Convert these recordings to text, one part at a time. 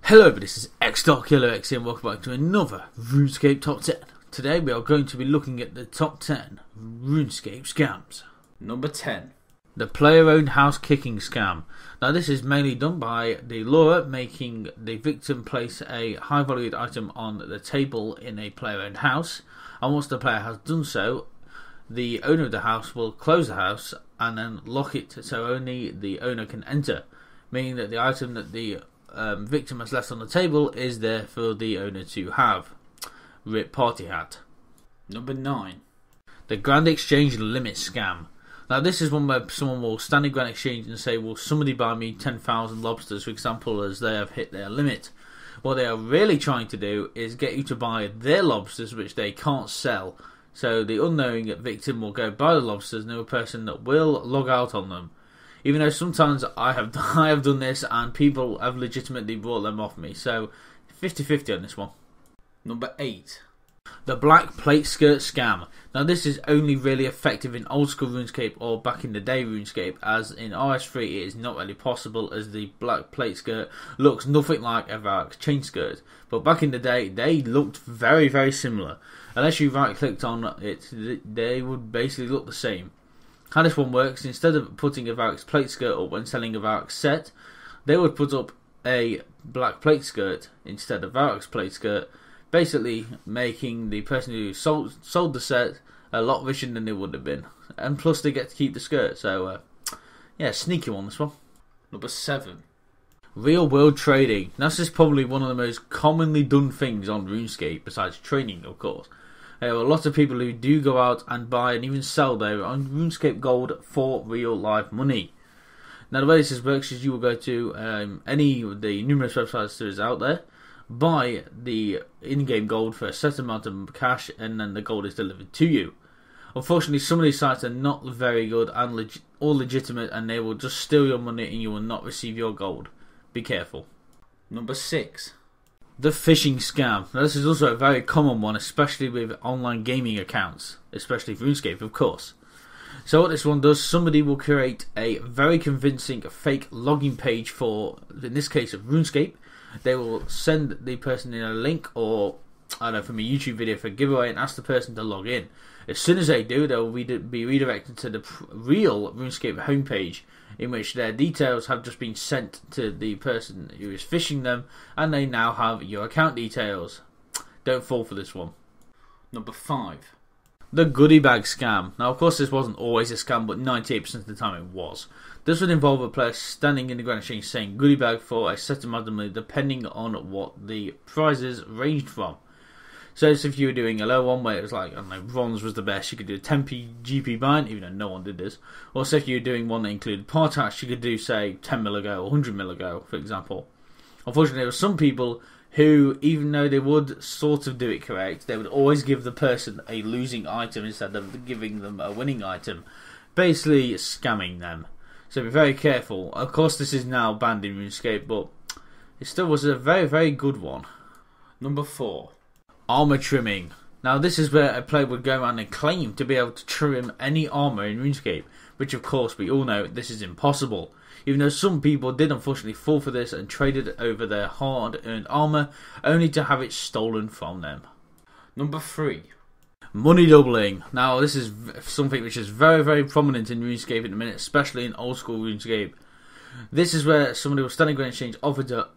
Hello, this is X.Killer and welcome back to another Runescape Top 10. Today we are going to be looking at the top 10 Runescape scams. Number 10. The player-owned house kicking scam. Now this is mainly done by the lurer making the victim place a high-valued item on the table in a player-owned house, and once the player has done so, the owner of the house will close the house and then lock it so only the owner can enter, meaning that the item that the victim has left on the table is there for the owner to have. Rip party hat. Number 9. The Grand Exchange Limit Scam. Now this is one where someone will stand in Grand Exchange and say, will somebody buy me 10,000 lobsters, for example, as they have hit their limit. What they are really trying to do is get you to buy their lobsters which they can't sell. So the unknowing victim will go buy the lobsters and the other person that will log out on them. Even though sometimes I have done this and people have legitimately brought them off me. So 50-50 on this one. Number 8. The Black Plate Skirt Scam. Now this is only really effective in old school RuneScape or back in the day RuneScape, as in RS3 it is not really possible, as the Black Plate Skirt looks nothing like a Varrock's chain skirt. But back in the day they looked very, very similar. Unless you right clicked on it, they would basically look the same. How this one works, instead of putting a Varrock's plate skirt up when selling a Varrock's set, they would put up a black plate skirt instead of Varrock's plate skirt, basically making the person who sold the set a lot richer than they would have been. And plus they get to keep the skirt, so yeah, sneaky one this one. Number 7. Real world trading. Now this is probably one of the most commonly done things on RuneScape, besides training of course. There are a lot of people who do go out and buy and even sell their own RuneScape gold for real life money. Now the way this works is you will go to any of the numerous websites there is out there, buy the in-game gold for a set amount of cash, and then the gold is delivered to you. Unfortunately, some of these sites are not very good and all legitimate, and they will just steal your money and you will not receive your gold. Be careful. Number 6. The phishing scam. Now this is also a very common one, especially with online gaming accounts, especially RuneScape of course. So what this one does, somebody will create a very convincing fake login page for, in this case of RuneScape. They will send the person in a link, or I don't know, from a YouTube video for a giveaway, and ask the person to log in. As soon as they do, they will be redirected to the real RuneScape homepage, in which their details have just been sent to the person who is phishing them, and they now have your account details. Don't fall for this one. Number 5. The goodie bag scam. Now of course this wasn't always a scam, but 98% of the time it was. This would involve a player standing in the Grand Exchange saying goodie bag for a set amount of money depending on what the prizes ranged from. So if you were doing a low one where it was like, I don't know, bronze was the best, you could do a 10p GP bind, even though no one did this. Or say if you were doing one that included part tax, you could do say 10 mil ago or 100 mil ago, for example. Unfortunately, there were some people who, even though they would sort of do it correct, they would always give the person a losing item instead of giving them a winning item, basically scamming them. So be very careful. Of course this is now banned in RuneScape, but it still was a very, very good one. Number 4. Armor trimming. Now this is where a player would go around and claim to be able to trim any armor in RuneScape, which of course we all know this is impossible. Even though some people did unfortunately fall for this and traded over their hard-earned armor only to have it stolen from them. Number 3. Money doubling. Now this is something which is very, very prominent in RuneScape at the minute, especially in old school RuneScape. This is where somebody will stand in Grand Exchange, offer to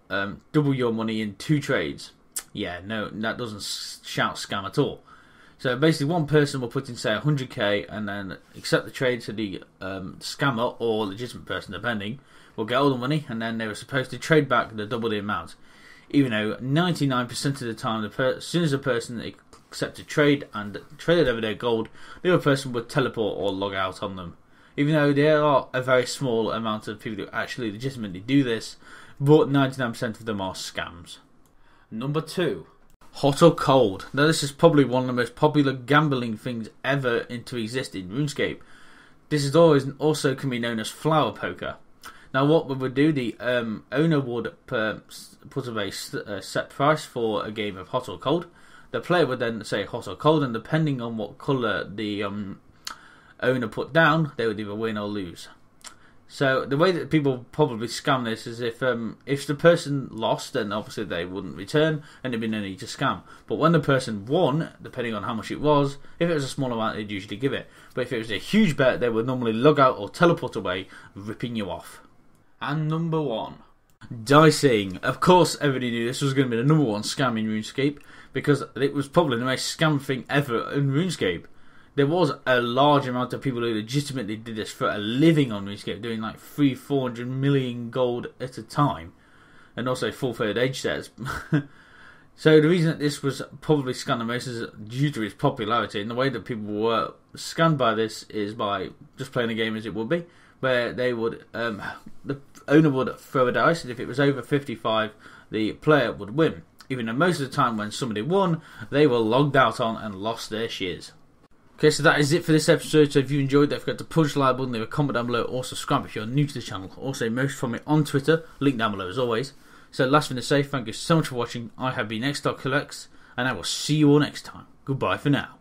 double your money in 2 trades. Yeah, no, that doesn't shout scam at all. So basically one person will put in say 100k and then accept the trade, to the scammer or legitimate person depending will get all the money, and then they were supposed to trade back the double the amount. Even though 99% of the time, as soon as a person accepted trade and traded over their gold, the other person would teleport or log out on them. Even though there are a very small amount of people who actually legitimately do this, but 99% of them are scams. Number 2. Hot or cold. Now this is probably one of the most popular gambling things ever to exist in RuneScape. This is also can be known as flower poker. Now what we would do, the owner would put up a set price for a game of hot or cold. The player would then say hot or cold, and depending on what colour the owner put down, they would either win or lose. So the way that people probably scam this is if the person lost, then obviously they wouldn't return and there'd be no need to scam. But when the person won, depending on how much it was, if it was a small amount, they'd usually give it. But if it was a huge bet, they would normally log out or teleport away, ripping you off. And number 1. Dicing. Of course, everybody knew this was going to be the number 1 scam in RuneScape because it was probably the most scam thing ever in RuneScape. There was a large amount of people who legitimately did this for a living on RuneScape, doing like 300-400 million gold at a time, and also full third age sets. So the reason that this was probably scammed the most is due to its popularity, and the way that people were scammed by this is by just playing the game as it would be, where they would the owner would throw a dice, and if it was over 55, the player would win. Even though most of the time when somebody won, they were logged out on and lost their shares. Okay, so that is it for this episode. So if you enjoyed, don't forget to punch the like button, leave a comment down below, or subscribe if you're new to the channel. Also, most from me on Twitter, link down below as always. So last thing to say, thank you so much for watching. I have been X.Collects, and I will see you all next time. Goodbye for now.